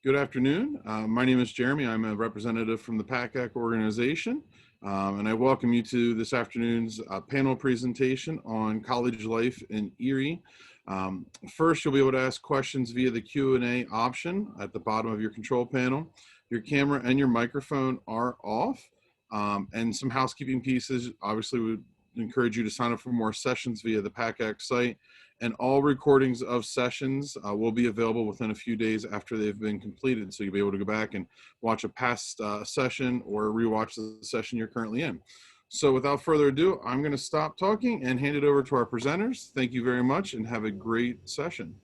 Good afternoon. My name is Jeremy. I'm a representative from the PACAC organization, and I welcome you to this afternoon's panel presentation on college life in Erie. First, you'll be able to ask questions via the Q&A option at the bottom of your control panel. Your camera and your microphone are off, and some housekeeping pieces. Obviously, we would encourage you to sign up for more sessions via the PACAC site. And all recordings of sessions will be available within a few days after they've been completed. So you'll be able to go back and watch a past session or rewatch the session you're currently in. So without further ado, I'm going to stop talking and hand it over to our presenters. Thank you very much and have a great session.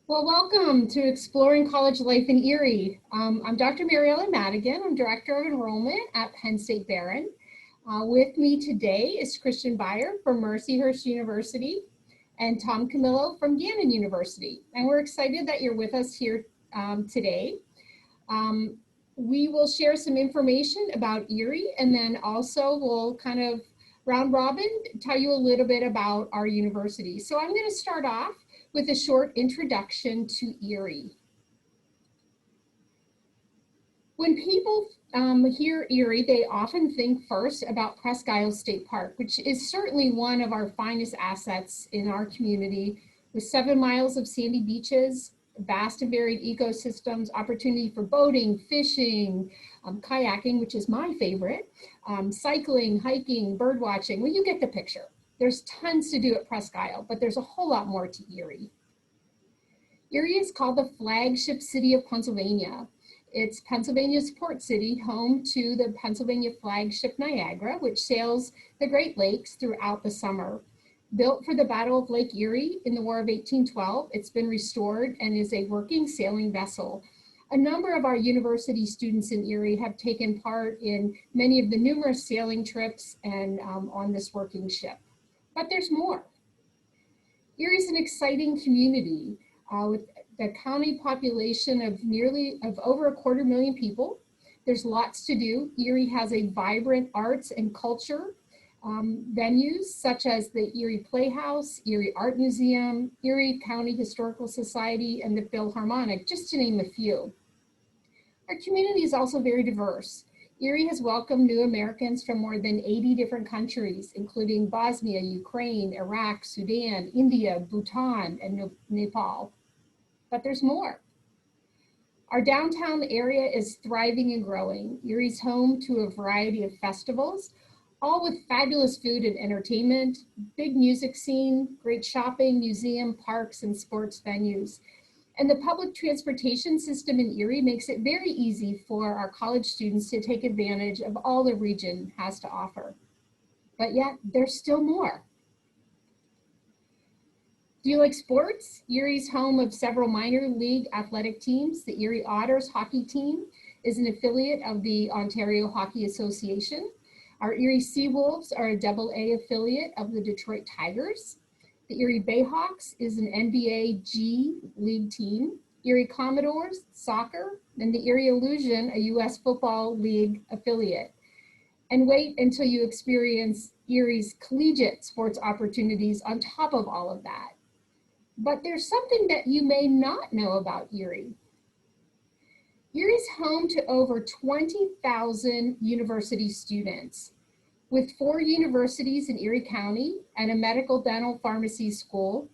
Well, welcome to Exploring College Life in Erie. I'm Dr. Mary Ellen Madigan. I'm Director of Enrollment at Penn State Behrend. With me today is Christian Beyer from Mercyhurst University and Tom Camilo from Gannon University. And we're excited that you're with us here today. We will share some information about Erie, and then also we'll kind of round robin, tell you a little bit about our university. So I'm going to start off with a short introduction to Erie. When people hear Erie, they often think first about Presque Isle State Park, which is certainly one of our finest assets in our community, with 7 miles of sandy beaches, vast and varied ecosystems, opportunity for boating, fishing, kayaking, which is my favorite, cycling, hiking, bird watching. Well, you get the picture. There's tons to do at Presque Isle, but there's a whole lot more to Erie. Erie is called the flagship city of Pennsylvania. It's Pennsylvania's port city, home to the Pennsylvania flagship Niagara, which sails the Great Lakes throughout the summer. Built for the Battle of Lake Erie in the War of 1812, it's been restored and is a working sailing vessel. A number of our university students in Erie have taken part in many of the numerous sailing trips and on this working ship. But there's more. Erie is an exciting community with the county population of over 250,000 people. There's lots to do. Erie has a vibrant arts and culture venues such as the Erie Playhouse, Erie Art Museum, Erie County Historical Society, and the Philharmonic, just to name a few. Our community is also very diverse. Erie has welcomed new Americans from more than 80 different countries, including Bosnia, Ukraine, Iraq, Sudan, India, Bhutan, and Nepal. But there's more. Our downtown area is thriving and growing. Erie's home to a variety of festivals, all with fabulous food and entertainment, big music scene, great shopping, museum, parks, and sports venues. And the public transportation system in Erie makes it very easy for our college students to take advantage of all the region has to offer. But yet, there's still more. Do you like sports? Erie's home of several minor league athletic teams. The Erie Otters hockey team is an affiliate of the Ontario Hockey Association. Our Erie Seawolves are a AA affiliate of the Detroit Tigers. The Erie Bayhawks is an NBA G League team. Erie Commodores, soccer, and the Erie Illusion, a US Football League affiliate. And wait until you experience Erie's collegiate sports opportunities on top of all of that. But there's something that you may not know about Erie. Erie's home to over 20,000 university students. With 4 universities in Erie County and a medical dental pharmacy school,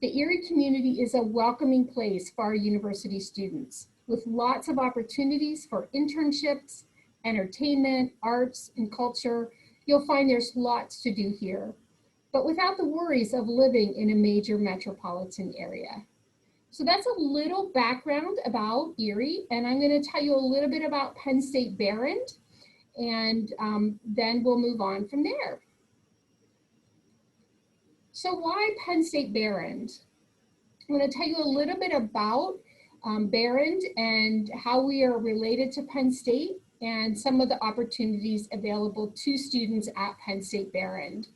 the Erie community is a welcoming place for our university students, with lots of opportunities for internships, entertainment, arts, and culture. You'll find there's lots to do here, but without the worries of living in a major metropolitan area. So that's a little background about Erie, and I'm going to tell you a little bit about Penn State Behrend, and then we'll move on from there. So why Penn State Behrend? I'm going to tell you a little bit about Behrend and how we are related to Penn State and some of the opportunities available to students at Penn State Behrend.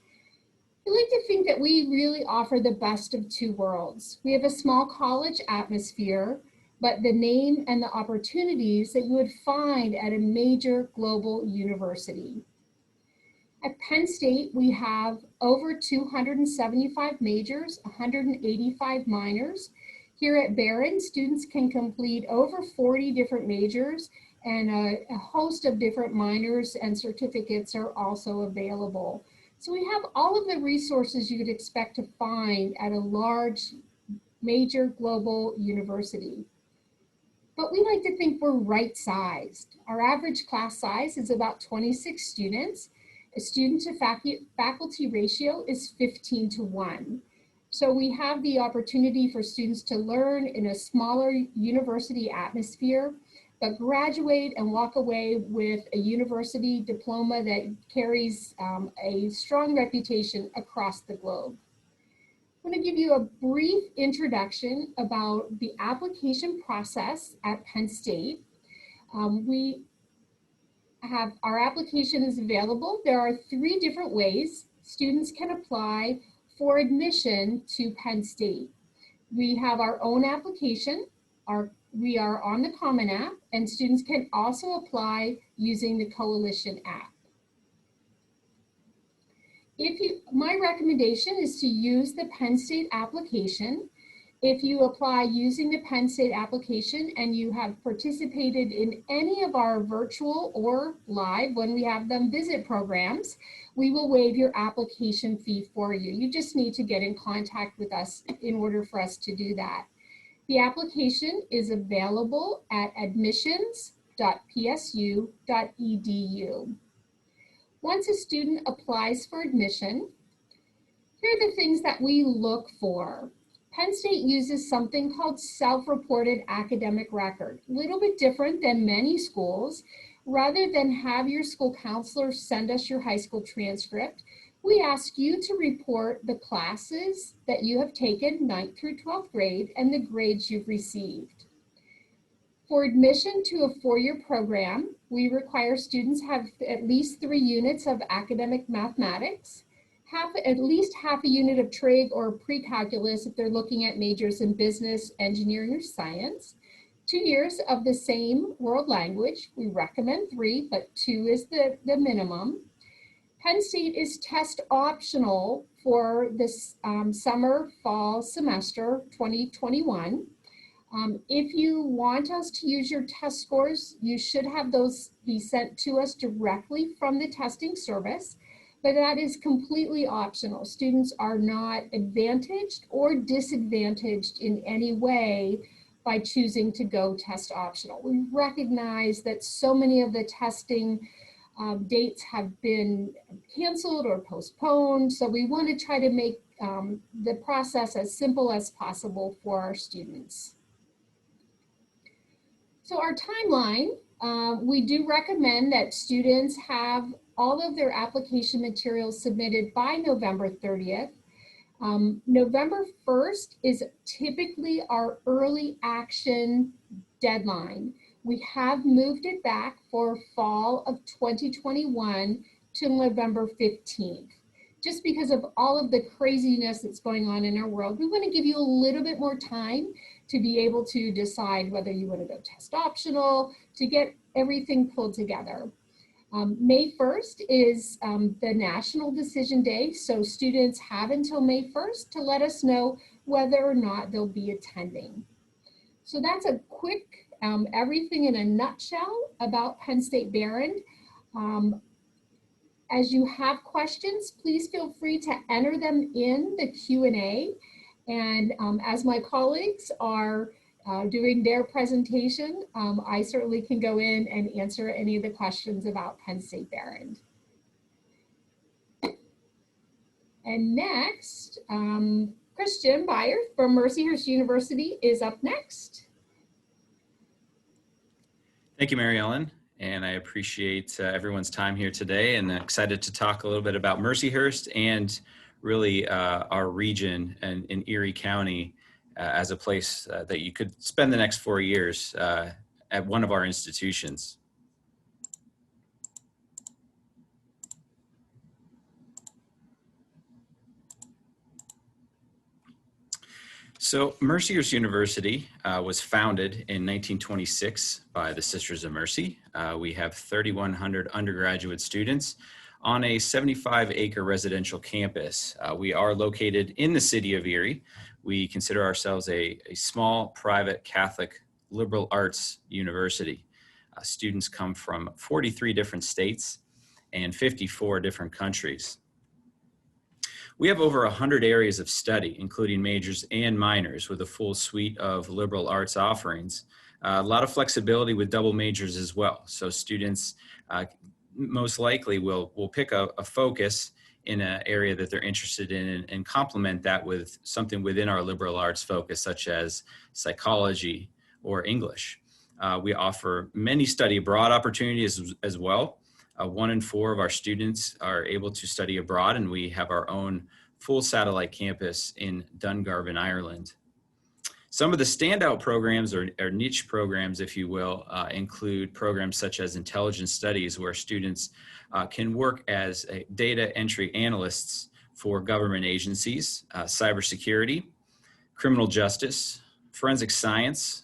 I like to think that we really offer the best of 2 worlds. We have a small college atmosphere, but the name and the opportunities that you would find at a major global university. At Penn State, we have over 275 majors, 185 minors. Here at Behrend, students can complete over 40 different majors, and a host of different minors and certificates are also available. So we have all of the resources you'd expect to find at a large, major global university. But we like to think we're right-sized. Our average class size is about 26 students. A student to faculty ratio is 15:1. So we have the opportunity for students to learn in a smaller university atmosphere, but graduate and walk away with a university diploma that carries a strong reputation across the globe. I'm going to give you a brief introduction about the application process at Penn State. Our application is available. There are 3 different ways students can apply for admission to Penn State. We have our own application. We are on the Common App, and students can also apply using the Coalition app. My recommendation is to use the Penn State application. If you apply using the Penn State application and you have participated in any of our virtual or live, when we have them, visit programs, we will waive your application fee for you. You just need to get in contact with us in order for us to do that. The application is available at admissions.psu.edu. Once a student applies for admission, here are the things that we look for. Penn State uses something called self-reported academic record, a little bit different than many schools. Rather than have your school counselor send us your high school transcript, we ask you to report the classes that you have taken 9th through 12th grade and the grades you've received. For admission to a 4-year program, we require students have at least 3 units of academic mathematics, at least half a unit of trig or pre-calculus if they're looking at majors in business, engineering, or science, 2 years of the same world language. We recommend 3, but 2 is the minimum. Penn State is test optional for this summer, fall semester 2021. If you want us to use your test scores, you should have those be sent to us directly from the testing service, but that is completely optional. Students are not advantaged or disadvantaged in any way by choosing to go test optional. We recognize that so many of the testing dates have been canceled or postponed, so we want to try to make the process as simple as possible for our students. So our timeline, we do recommend that students have all of their application materials submitted by November 30th. November 1st is typically our early action deadline. We have moved it back for fall of 2021 to November 15th. Just because of all of the craziness that's going on in our world, we want to give you a little bit more time to be able to decide whether you want to go test optional, to get everything pulled together. May 1st is the National Decision Day, so students have until May 1st to let us know whether or not they'll be attending. So that's a quick everything in a nutshell about Penn State Behrend. As you have questions, please feel free to enter them in the Q&A. And as my colleagues are doing their presentation, I certainly can go in and answer any of the questions about Penn State Behrend. And next, Christian Beyer from Mercyhurst University is up next. Thank you, Mary Ellen. And I appreciate everyone's time here today, and excited to talk a little bit about Mercyhurst and really our region and in Erie County as a place that you could spend the next 4 years at one of our institutions. So Mercyhurst University was founded in 1926 by the Sisters of Mercy. We have 3,100 undergraduate students, on a 75-acre residential campus. We are located in the city of Erie. We consider ourselves a small, private, Catholic, liberal arts university. Students come from 43 different states and 54 different countries. We have over 100 areas of study, including majors and minors, with a full suite of liberal arts offerings. A lot of flexibility with double majors as well. So students most likely will pick a focus in an area that they're interested in and complement that with something within our liberal arts focus, such as psychology or English. We offer many study abroad opportunities as well. 1 in 4 of our students are able to study abroad, and we have our own full satellite campus in Dungarvan, Ireland. Some of the standout programs or niche programs, if you will, include programs such as intelligence studies, where students can work as data entry analysts for government agencies, cybersecurity, criminal justice, forensic science,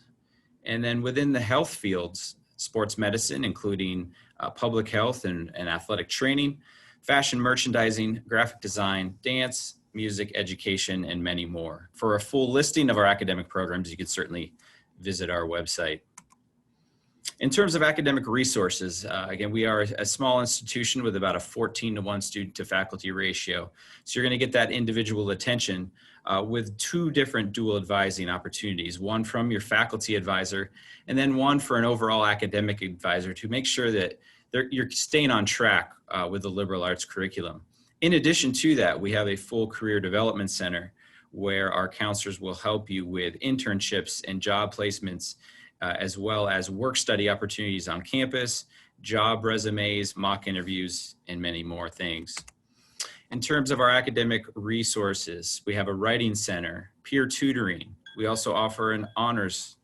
and then within the health fields, sports medicine, including public health and athletic training, fashion merchandising, graphic design, dance, music, education, and many more. For a full listing of our academic programs, you could certainly visit our website. In terms of academic resources, again, we are a small institution with about a 14-to-1 student to faculty ratio. So you're going to get that individual attention with 2 different dual advising opportunities, one from your faculty advisor, and then one for an overall academic advisor to make sure that you're staying on track with the liberal arts curriculum. In addition to that, we have a full career development center where our counselors will help you with internships and job placements, as well as work study opportunities on campus, job resumes, mock interviews, and many more things. In terms of our academic resources, we have a writing center, peer tutoring. We also offer an honors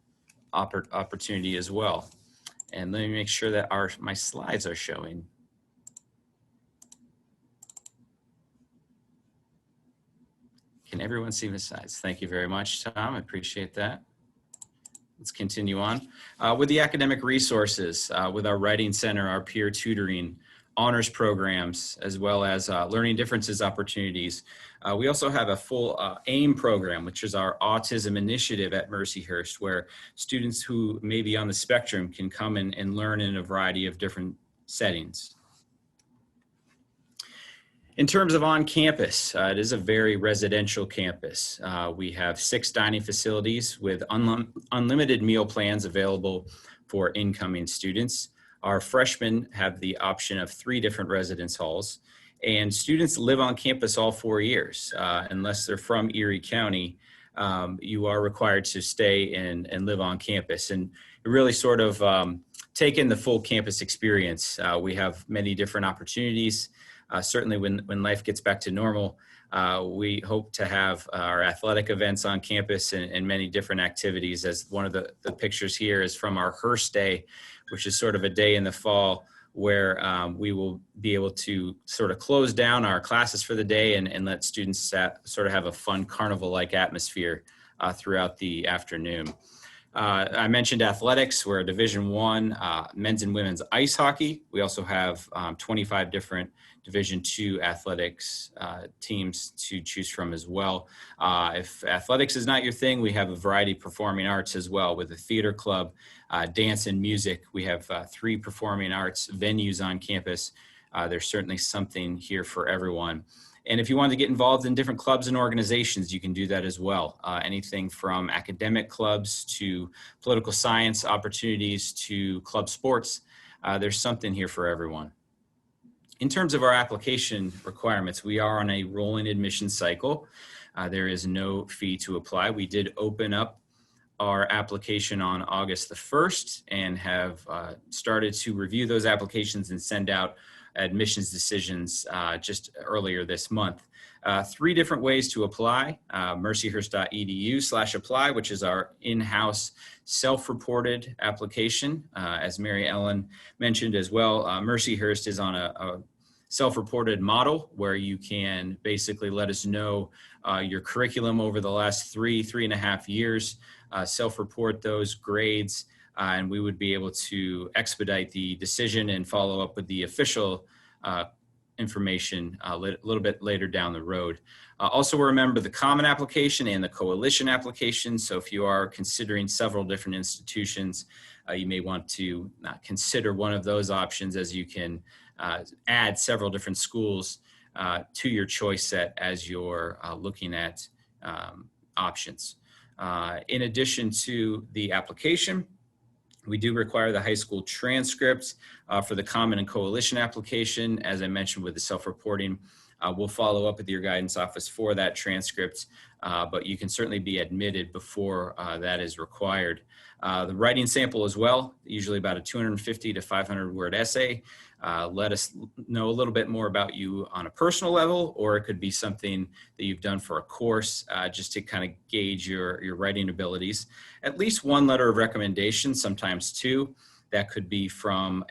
opportunity as well. And let me make sure that my slides are showing. Can everyone see the slides? Thank you very much, Tom. I appreciate that. Let's continue on. With the academic resources, with our writing center, our peer tutoring, honors programs, as well as learning differences opportunities. We also have a full AIM program, which is our autism initiative at Mercyhurst, where students who may be on the spectrum can come and learn in a variety of different settings. In terms of on campus, it is a very residential campus. We have 6 dining facilities with unlimited meal plans available for incoming students. Our freshmen have the option of 3 different residence halls, and students live on campus all 4 years. Unless they're from Erie County, you are required to stay and live on campus, and really sort of take in the full campus experience. We have many different opportunities. Certainly when life gets back to normal, we hope to have our athletic events on campus and many different activities. As one of the pictures here is from our Hearst Day, which is sort of a day in the fall where we will be able to sort of close down our classes for the day and let students sort of have a fun carnival-like atmosphere throughout the afternoon. I mentioned athletics. We're a Division I men's and women's ice hockey. We also have 25 different Division II athletics teams to choose from as well. If athletics is not your thing, we have a variety of performing arts as well with a theater club, dance and music. We have 3 performing arts venues on campus. There's certainly something here for everyone. And if you want to get involved in different clubs and organizations, you can do that as well. Anything from academic clubs to political science opportunities to club sports. There's something here for everyone. In terms of our application requirements, we are on a rolling admission cycle. There is no fee to apply. We did open up our application on August the 1st and have started to review those applications and send out admissions decisions just earlier this month. 3 different ways to apply: mercyhurst.edu/apply, which is our in-house self-reported application. As Mary Ellen mentioned as well, Mercyhurst is on a self-reported model where you can basically let us know your curriculum over the last 3.5 years, self-report those grades, and we would be able to expedite the decision and follow up with the official information a little bit later down the road. Also remember the common application and the coalition application. So if you are considering several different institutions, you may want to consider one of those options, as you can add several different schools to your choice set as you're looking at options. In addition to the application, we do require the high school transcripts for the common and coalition application. As I mentioned with the self-reporting, we'll follow up with your guidance office for that transcript, but you can certainly be admitted before that is required. The writing sample as well, usually about a 250 to 500 word essay. Let us know a little bit more about you on a personal level, or it could be something that you've done for a course, just to kind of gauge your writing abilities. At least one letter of recommendation, sometimes two. That could be from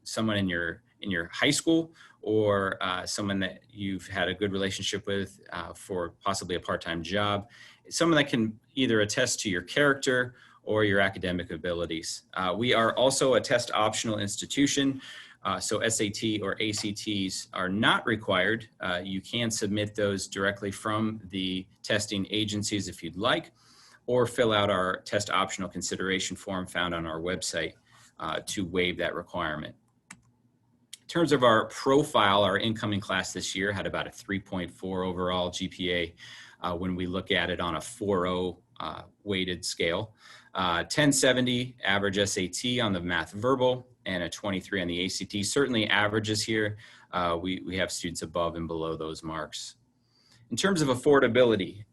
someone in your high school, or someone that you've had a good relationship with for possibly a part-time job. Someone that can either attest to your character or your academic abilities. We are also a test optional institution. So SAT or ACTs are not required. You can submit those directly from the testing agencies if you'd like, or fill out our test optional consideration form found on our website to waive that requirement. In terms of our profile, our incoming class this year had about a 3.4 overall GPA when we look at it on a 4.0 weighted scale. 1070 average SAT on the math verbal, and a 23 on the ACT. Certainly averages here. We have students above and below those marks. In terms of affordability,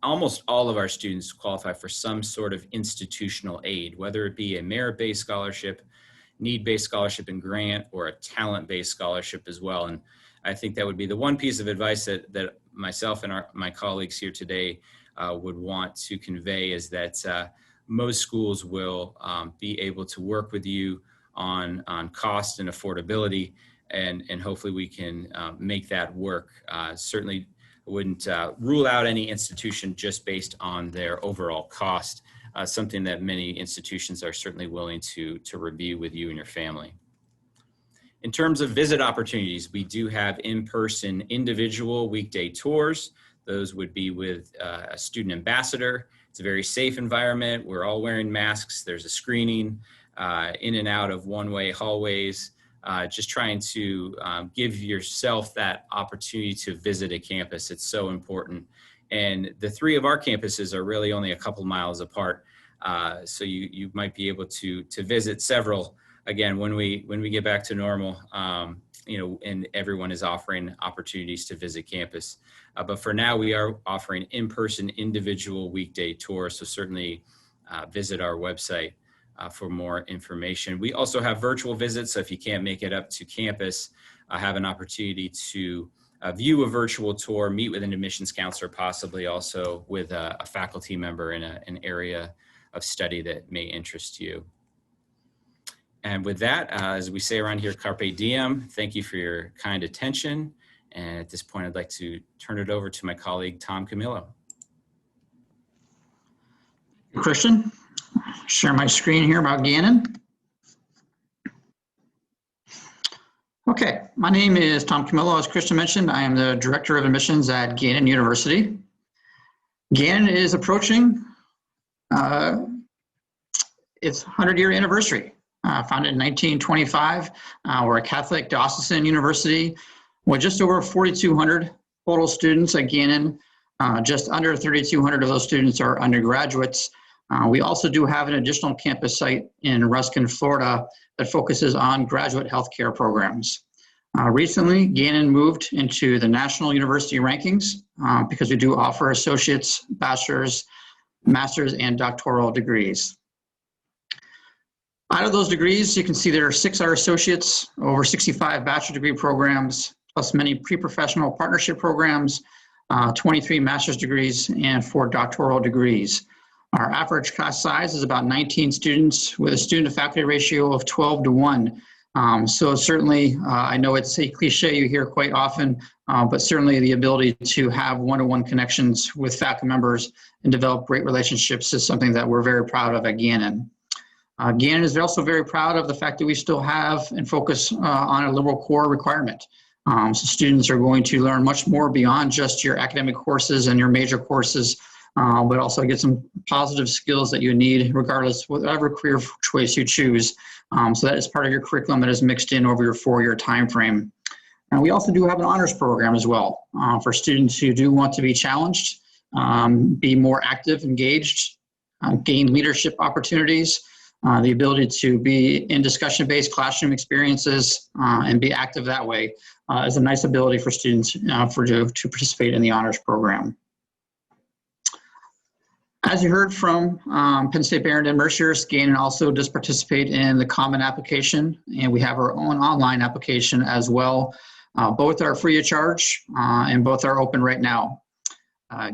almost all of our students qualify for some sort of institutional aid, whether it be a merit-based scholarship, need-based scholarship and grant, or a talent-based scholarship as well. And I think that would be the one piece of advice that myself and my colleagues here today would want to convey, is that most schools will be able to work with you on cost and affordability, and hopefully we can make that work. Certainly wouldn't rule out any institution just based on their overall cost, something that many institutions are certainly willing to review with you and your family. In terms of visit opportunities, we do have in-person individual weekday tours. Those would be with a student ambassador. It's a very safe environment. We're all wearing masks. There's a screening in and out of one-way hallways, just trying to give yourself that opportunity to visit a campus. It's so important. And the three of our campuses are really only a couple miles apart. So you might be able to visit several, again, when we get back to normal, and everyone is offering opportunities to visit campus. But for now, we are offering in-person individual weekday tours. So certainly visit our website for more information. We also have virtual visits. So if you can't make it up to campus, have an opportunity to view a virtual tour, meet with an admissions counselor, possibly also with a faculty member in an area of study that may interest you. And with that, as we say around here, carpe diem, thank you for your kind attention. And at this point, I'd like to turn it over to my colleague, Tom Camilo. Christian, share my screen here about Gannon. Okay, my name is Tom Camilo. As Christian mentioned, I am the Director of Admissions at Gannon University. Gannon is approaching its 100-year anniversary. Founded in 1925, we're a Catholic diocesan university with just over 4,200 total students at Gannon. Just under 3,200 of those students are undergraduates. We also do have an additional campus site in Ruskin, Florida that focuses on graduate healthcare programs. Recently, Gannon moved into the national university rankings because we do offer associates, bachelor's, master's, and doctoral degrees. Out of those degrees, you can see there are 6 are associates, over 65 bachelor degree programs, plus many pre-professional partnership programs, 23 master's degrees, and 4 doctoral degrees. Our average class size is about 19 students with a student to faculty ratio of 12 to 1. So certainly, I know it's a cliche you hear quite often, but certainly the ability to have one-to-one connections with faculty members and develop great relationships is something that we're very proud of at Gannon. Gannon is also very proud of the fact that we still have and focus on a liberal core requirement. So students are going to learn much more beyond just your academic courses and your major courses, but also get some positive skills that you need regardless of whatever career choice you choose. So that is part of your curriculum that is mixed in over your 4-year time frame. And we also do have an honors program as well for students who do want to be challenged, be more active, engaged, gain leadership opportunities, the ability to be in discussion-based classroom experiences and be active that way is a nice ability for students to participate in the honors program. As you heard from Penn State Behrend and Mercyhurst, Gannon also does participate in the Common Application, and we have our own online application as well. Both are free of charge and both are open right now.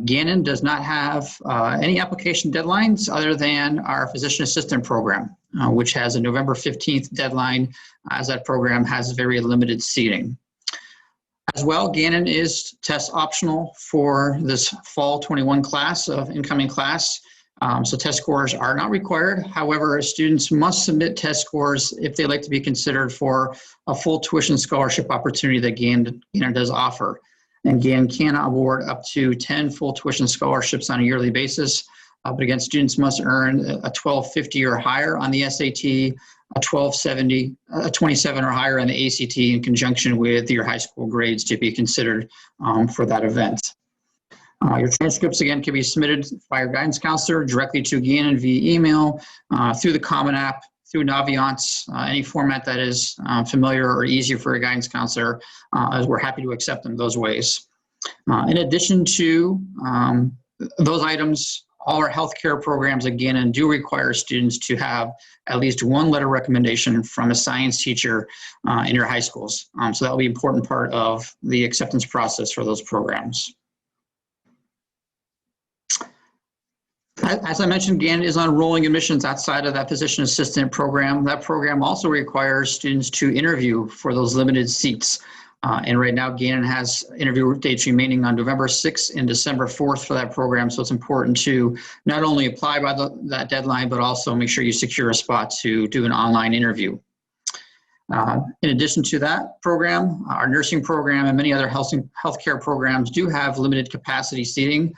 Gannon does not have any application deadlines other than our physician assistant program, which has a November 15th deadline, as that program has very limited seating. As well, Gannon is test optional for this fall 21 class of incoming class. So test scores are not required. However, students must submit test scores if they'd like to be considered for a full tuition scholarship opportunity that Gannon does offer. And Gannon can award up to 10 full tuition scholarships on a yearly basis. But again, students must earn a 1250 or higher on the SAT, a 1270, a 27 or higher on the ACT in conjunction with your high school grades to be considered for that event. Your transcripts, again, can be submitted by your guidance counselor directly to Gannon via email, through the Common App, through Naviance, any format that is familiar or easier for a guidance counselor, as we're happy to accept them those ways. In addition to those items, all our healthcare programs, again, do require students to have at least one letter recommendation from a science teacher in your high schools. So that will be an important part of the acceptance process for those programs. As I mentioned, Gannon is on rolling admissions outside of that physician assistant program. That program also requires students to interview for those limited seats. And right now, Gannon has interview dates remaining on November 6th and December 4th for that program. So it's important to not only apply by that deadline, but also make sure you secure a spot to do an online interview. In addition to that program, our nursing program and many other healthcare programs do have limited capacity seating.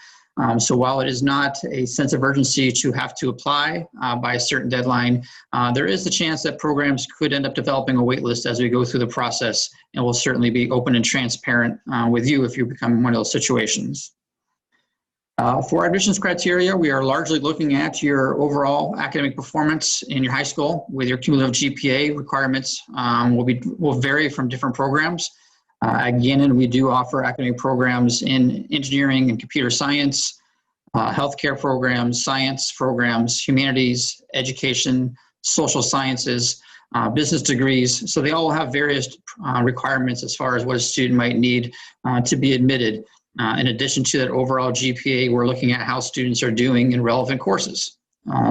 So while it is not a sense of urgency to have to apply by a certain deadline, there is the chance that programs could end up developing a wait list as we go through the process, and we'll certainly be open and transparent with you if you become one of those situations. For our admissions criteria, we are largely looking at your overall academic performance in your high school, with your cumulative GPA requirements will vary from different programs. Again, and we do offer academic programs in engineering and computer science, healthcare programs, science programs, humanities, education, social sciences, business degrees. So they all have various requirements as far as what a student might need to be admitted. In addition to that overall GPA, we're looking at how students are doing in relevant courses.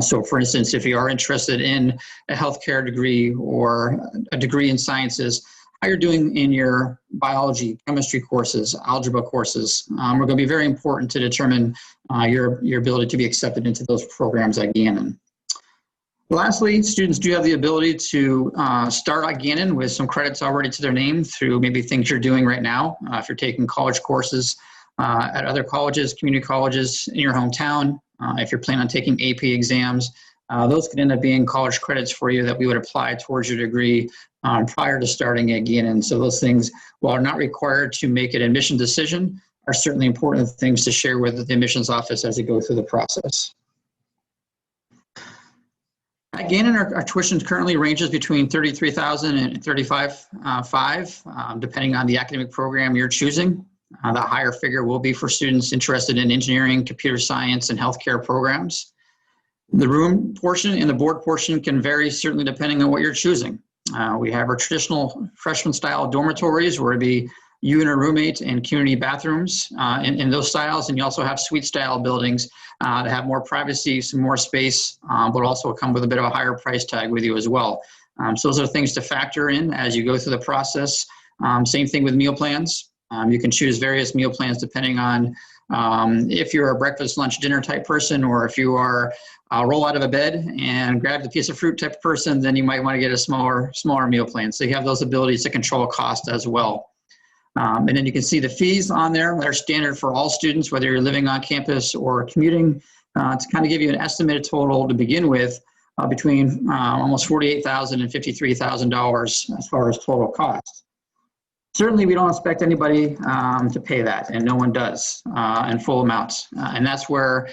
So for instance, if you are interested in a healthcare degree or a degree in sciences, how you're doing in your biology, chemistry courses, algebra courses, are going to be very important to determine your ability to be accepted into those programs at Gannon. Lastly, students do have the ability to start at Gannon with some credits already to their name through maybe things you're doing right now. If you're taking college courses at other colleges, community colleges in your hometown, if you're planning on taking AP exams, those could end up being college credits for you that we would apply towards your degree prior to starting at Gannon. So those things, while not required to make an admission decision, are certainly important things to share with the admissions office as they go through the process. At Gannon, our tuition currently ranges between $33,000 and $35,500, depending on the academic program you're choosing. The higher figure will be for students interested in engineering, computer science, and healthcare programs. The room portion and the board portion can vary, certainly depending on what you're choosing. We have our traditional freshman-style dormitories, where it'd be you and a roommate and community bathrooms in those styles. And you also have suite-style buildings that have more privacy, some more space, but also come with a bit of a higher price tag with you as well. So those are things to factor in as you go through the process. Same thing with meal plans. You can choose various meal plans depending on if you're a breakfast, lunch, dinner type person, or if you are roll out of a bed and grab the piece of fruit type of person, then you might want to get a smaller meal plan. So you have those abilities to control cost as well. And then you can see the fees on there that are standard for all students, whether you're living on campus or commuting, to kind of give you an estimated total to begin with between almost $48,000 and $53,000 as far as total cost. Certainly, we don't expect anybody to pay that, and no one does in full amounts. And that's where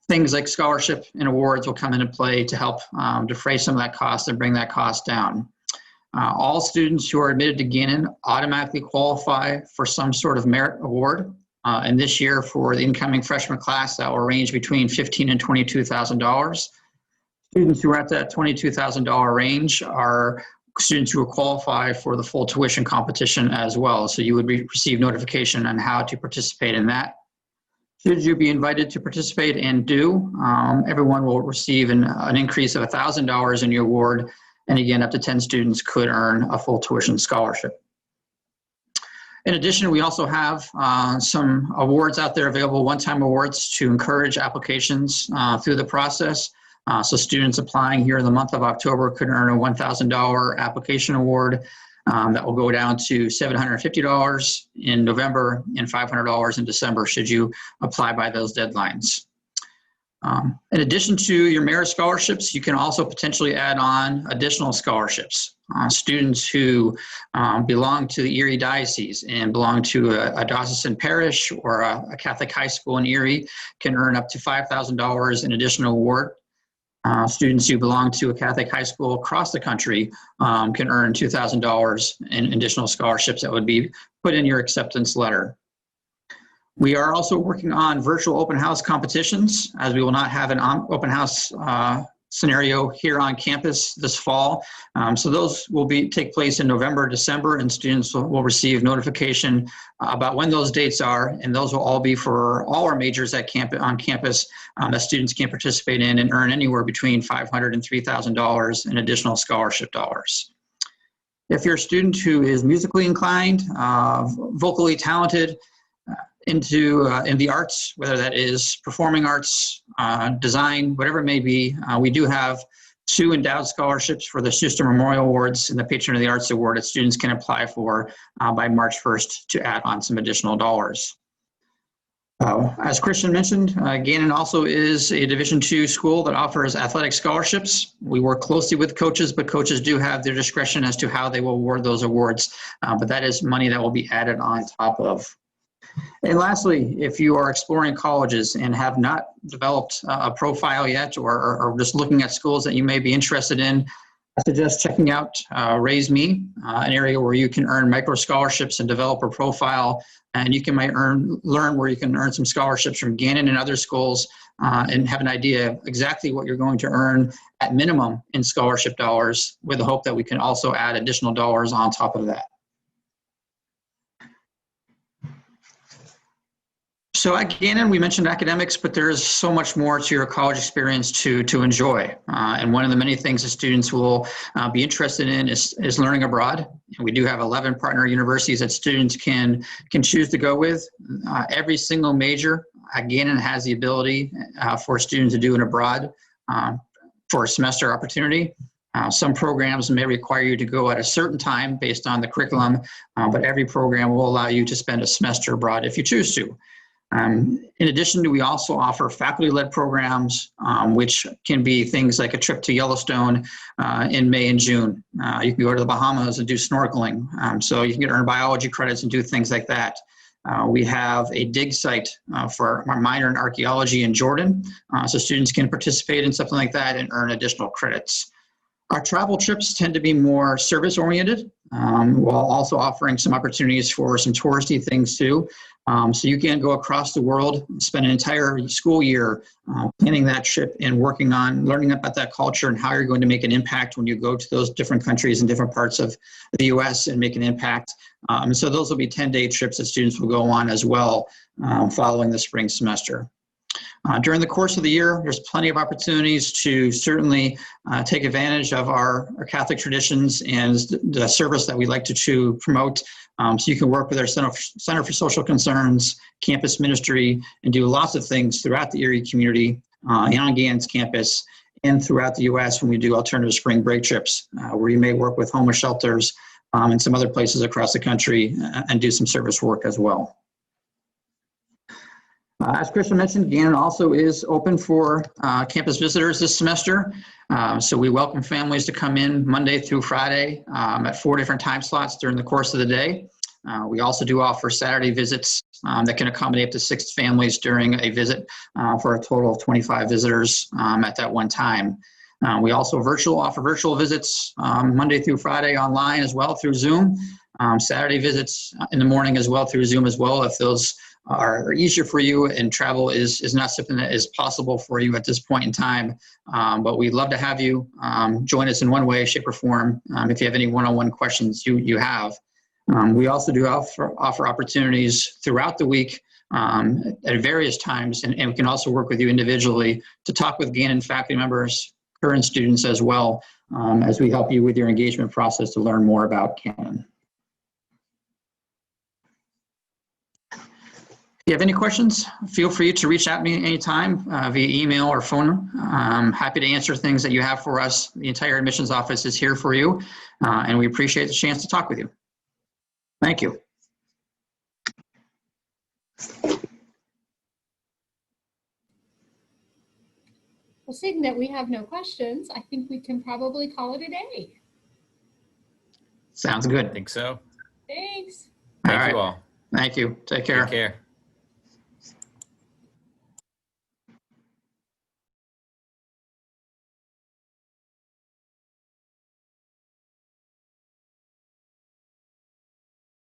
things like scholarship and awards will come into play to help defray some of that cost and bring that cost down. All students who are admitted to Gannon automatically qualify for some sort of merit award. And this year for the incoming freshman class, that will range between $15,000 and $22,000. Students who are at that $22,000 range are students who will qualify for the full tuition competition as well. So you would receive notification on how to participate in that. Should you be invited to participate and do, everyone will receive an increase of $1,000 in your award. And again, up to 10 students could earn a full tuition scholarship. In addition, we also have some awards out there available, one-time awards to encourage applications through the process. So students applying here in the month of October could earn a $1,000 application award that will go down to $750 in November and $500 in December should you apply by those deadlines. In addition to your merit scholarships, you can also potentially add on additional scholarships. Students who belong to the Erie Diocese and belong to a diocesan parish or a Catholic high school in Erie can earn up to $5,000 in additional award. Students who belong to a Catholic high school across the country can earn $2,000 in additional scholarships that would be put in your acceptance letter. We are also working on virtual open house competitions, as we will not have an open house scenario here on campus this fall. So those will take place in November, December, and students will receive notification about when those dates are, and those will all be for all our majors on campus that students can participate in and earn anywhere between $500 and $3,000 in additional scholarship dollars. If you're a student who is musically inclined, vocally talented, in the arts, whether that is performing arts, design, whatever it may be. We do have 2 endowed scholarships for the Schuster Memorial Awards and the Patron of the Arts Award that students can apply for by March 1st to add on some additional dollars. As Christian mentioned, Gannon also is a Division II school that offers athletic scholarships. We work closely with coaches, but coaches do have their discretion as to how they will award those awards, but that is money that will be added on top of. And lastly, if you are exploring colleges and have not developed a profile yet or just looking at schools that you may be interested in, I suggest checking out Raise Me, an area where you can earn micro scholarships and develop a profile, and you can learn where you can earn some scholarships from Gannon and other schools and have an idea of exactly what you're going to earn at minimum in scholarship dollars, with the hope that we can also add additional dollars on top of that. So at Gannon, we mentioned academics, but there is so much more to your college experience to enjoy. And one of the many things that students will be interested in is learning abroad. And we do have 11 partner universities that students can choose to go with. Every single major at Gannon has the ability for students to do an abroad for a semester opportunity. Some programs may require you to go at a certain time based on the curriculum, but every program will allow you to spend a semester abroad if you choose to. In addition, we also offer faculty-led programs, which can be things like a trip to Yellowstone in May and June. You can go to the Bahamas and do snorkeling. So you can earn biology credits and do things like that. We have a dig site for our minor in archaeology in Jordan. So students can participate in something like that and earn additional credits. Our travel trips tend to be more service-oriented, while also offering some opportunities for some touristy things too. So you can go across the world, spend an entire school year planning that trip and working on learning about that culture and how you're going to make an impact when you go to those different countries and different parts of the U.S. and make an impact. So those will be 10-day trips that students will go on as well following the spring semester. During the course of the year, there's plenty of opportunities to certainly take advantage of our Catholic traditions and the service that we like to promote. So you can work with our Center for Social Concerns, campus ministry, and do lots of things throughout the Erie community and on Gannon's campus and throughout the U.S. when we do alternative spring break trips, where you may work with homeless shelters, and some other places across the country and do some service work as well. As Christian mentioned, Gannon also is open for campus visitors this semester. So we welcome families to come in Monday through Friday at 4 different time slots during the course of the day. We also do offer Saturday visits that can accommodate up to 6 families during a visit for a total of 25 visitors at that one time. We also offer virtual visits Monday through Friday online as well through Zoom. Saturday visits in the morning as well through Zoom as well, if those are easier for you and travel is not something that is possible for you at this point in time. But we'd love to have you join us in one way, shape, or form if you have any one-on-one questions you have. We also do offer opportunities throughout the week at various times, and we can also work with you individually to talk with Gannon faculty members, current students as well, as we help you with your engagement process to learn more about Gannon. If you have any questions, feel free to reach out to me anytime via email or phone. I'm happy to answer things that you have for us. The entire admissions office is here for you, and we appreciate the chance to talk with you. Thank you. Well, seeing that we have no questions, I think we can probably call it a day. Sounds good. I think so. Thanks. Thank you all. Thank you. Take care. Take care.